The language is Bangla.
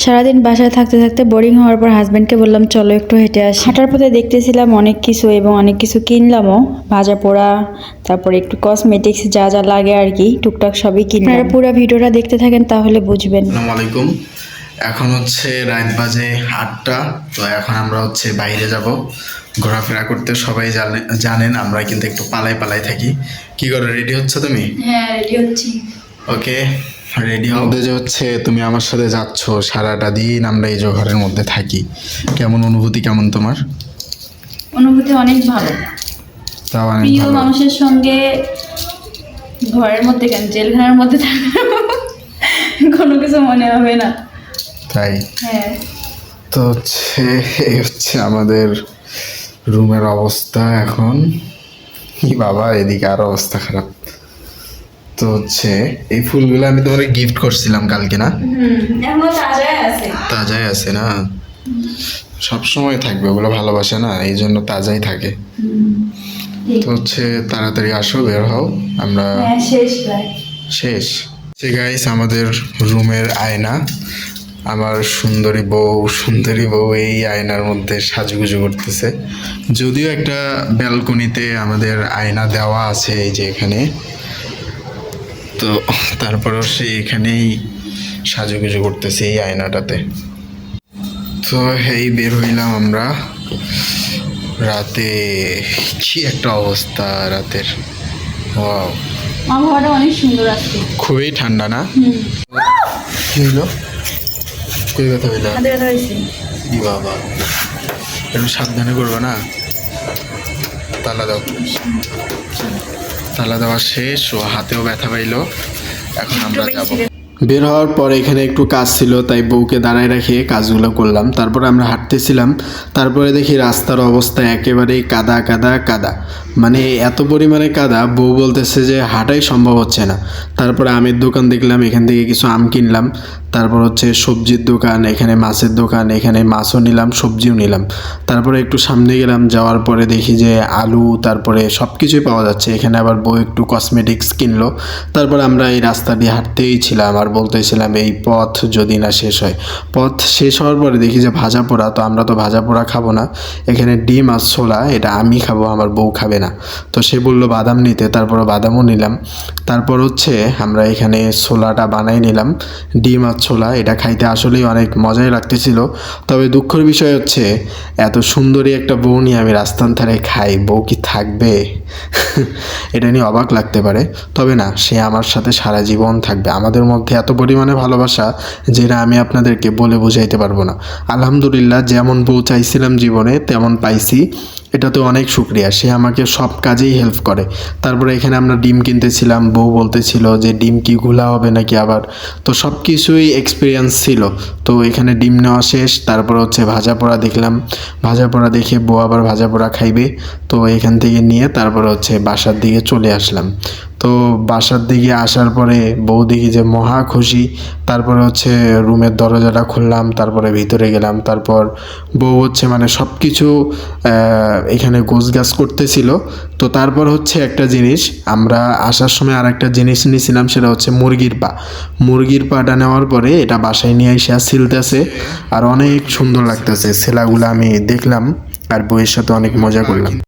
সারাদিন বাসায় থাকতে থাকতে বোরিং হওয়ার পর হাজব্যান্ডকে বললাম চলো একটু হেঁটে আসি। হাঁটার পথে দেখতেছিলাম অনেক কিছু এবং অনেক কিছু কিনলামও, ভাজা পোড়া, তারপরে একটু কসমেটিক্স যা যা লাগে আর কি টুকটাক সবই কিনলাম। আপনারা পুরো ভিডিওটা দেখতে থাকেন তাহলে বুঝবেন। আসসালামু আলাইকুম। এখন হচ্ছে রাত বাজে 8টা। তো এখন আমরা হচ্ছে বাইরে যাব ঘোরাফেরা করতে। সবাই জানেন আমরা কিন্তু একটু পালাই পালাই থাকি। কি করে, রেডি হচ্ছে তুমি? হ্যাঁ রেডি হচ্ছি। ওকে, রেডি হও। যে হচ্ছে তুমি আমার সাথে যাচ্ছ, সারাটা দিন আমরা এই যে ঘরের মধ্যে থাকি। কেমন অনুভূতি, কেমন তোমার অনুভূতি? অনেক ভালো। তাও অনেক প্রিয় ভালো। মানুষের সঙ্গে ঘরের মধ্যে কেন, জেলখানার মধ্যে থাকলে কোনো কিছু মনে হবে না। তাই? হ্যাঁ। তো হচ্ছে এই হচ্ছে আমাদের রুমের অবস্থা এখন। কি বাবা, এদিকে আরো অবস্থা খারাপ। তো হচ্ছে এই ফুলগুলো আমি তোমাকে গিফট করছিলাম কালকে, না? এখনো তাজাই আছে। তাজাই আছে না? সব সময় থাকবে, ওগুলো ভালোবাসে না, এই জন্য তাজাই থাকে। তো হচ্ছে তাড়াতাড়ি আসো, বের হও। আমরা শেষ প্রায় শেষ। গাইস, আমাদের রুমের আয়না। আমার সুন্দরী বউ এই আয়নার মধ্যে সাজুগুজু করতেছে। যদিও একটা ব্যালকনিতে আমাদের আয়না দেওয়া আছে, এই যে এখানে। তো তারপরেও সে এখানেই সাজুগুজু করতেছে এই আয়নাটাতে। তো এই বের হইলাম আমরা রাতে। কি একটা অবস্থা রাতের! ওয়াও, আবহাওয়াটা অনেক সুন্দর আসছে। খুবই ঠান্ডা, না? কি হইলো? কই ব্যথা হইলা? হাতে ব্যথা হয়েছে। ই বাবা, একটু সাবধানে করবে না? তালা দাও। তালা দেওয়া শেষ, ও হাতেও ব্যথা পাইলো। এখন আমরা যাবো। বের হওয়ার পরে এখানে একটু কাজ ছিল, তাই বউকে দাঁড়ায় রেখে কাজগুলো করলাম। তারপরে আমরা হাঁটতেছিলাম, তারপরে দেখি রাস্তার অবস্থা একেবারেই কাদা কাদা কাদা, মানে এত পরিমাণে কাদা, বউ বলতেছে যে হাঁটাই সম্ভব হচ্ছে না। তারপরে আমের দোকান দেখলাম, এখান থেকে কিছু আম কিনলাম। তারপর হচ্ছে সবজির দোকান, এখানে মাছের দোকান, এখানে মাছও নিলাম, সবজিও নিলাম। তারপরে একটু সামনে গেলাম, যাওয়ার পরে দেখি যে আলু, তারপরে সব কিছুই পাওয়া যাচ্ছে এখানে। আবার বউ একটু কসমেটিক্স কিনলো। তারপর আমরা এই রাস্তা দিয়ে হাঁটতেই ছিলাম আর বলতেছিলাম এই পথ যদি না শেষ হয়। পথ শেষ হওয়ার পরে দেখি যে ভাজা পোড়া, তো আমরা তো ভাজা পোড়া খাবো না, এখানে ডিম আর ছোলা, এটা আমি খাবো, আমার বউ খাবে না। তো সে বললো বাদাম নিতে, তারপরে বাদামও নিলাম। তারপর হচ্ছে আমরা এখানে ছোলাটা বানাই নিলাম, ডিম আর ছোলা। এটা খাইতে আসলেই অনেক মজাই লাগতেছিল। তবে দুঃখের বিষয় হচ্ছে এত সুন্দরী একটা বউ নিয়ে আমি রাস্তার ধারে খাই, বউ কি থাকবে? এটা নিয়ে অবাক লাগতে পারে, তবে না, সে আমার সাথে সারা জীবন থাকবে। আমাদের মধ্যে এত পরিমাণে ভালোবাসা যেটা আমি আপনাদেরকে বলে বোঝাইতে পারবো না। আলহামদুলিল্লাহ, যেমন বউ চাইছিলাম জীবনে তেমন পাইছি, এটা তো অনেক শুকরিয়া। সে আমাকে সব কাজেই হেল্প করে। তারপরে এখানে আমরা ডিম কিনতেছিলাম, বউ বলতেছিল যে ডিম কি ঘোলা হবে নাকি আবার, তো সব কিছুই এক্সপিরিয়েন্স ছিল। তো এখানে ডিম নেওয়া শেষ, তারপর হচ্ছে ভাজা পোড়া দেখলাম, ভাজা পোড়া দেখে বউ আবার ভাজা পোড়া খাইবে। তো এখান থেকে নিয়ে তারপর হচ্ছে বাসার দিকে চলে আসলাম। তো বাসার দিকে আসার পরে বউ দেখি যে মহা খুশি। তারপরে হচ্ছে রুমের দরজাটা খুললাম, তারপরে ভিতরে গেলাম। তারপর বউ হচ্ছে মানে সব কিছু এখানে গোছগাছ করতেছিল। তো তারপর হচ্ছে একটা জিনিস, আমরা আসার সময় আর একটা জিনিস নিয়েছিলাম, সেটা হচ্ছে মুরগির পা। মুরগির পাটা নেওয়ার পরে এটা বাসায় নিয়ে এসে ছিলতেছে, আর অনেক সুন্দর লাগতেছে। ছেলাগুলো আমি দেখলাম আর বউয়ের সাথে অনেক মজা করলাম।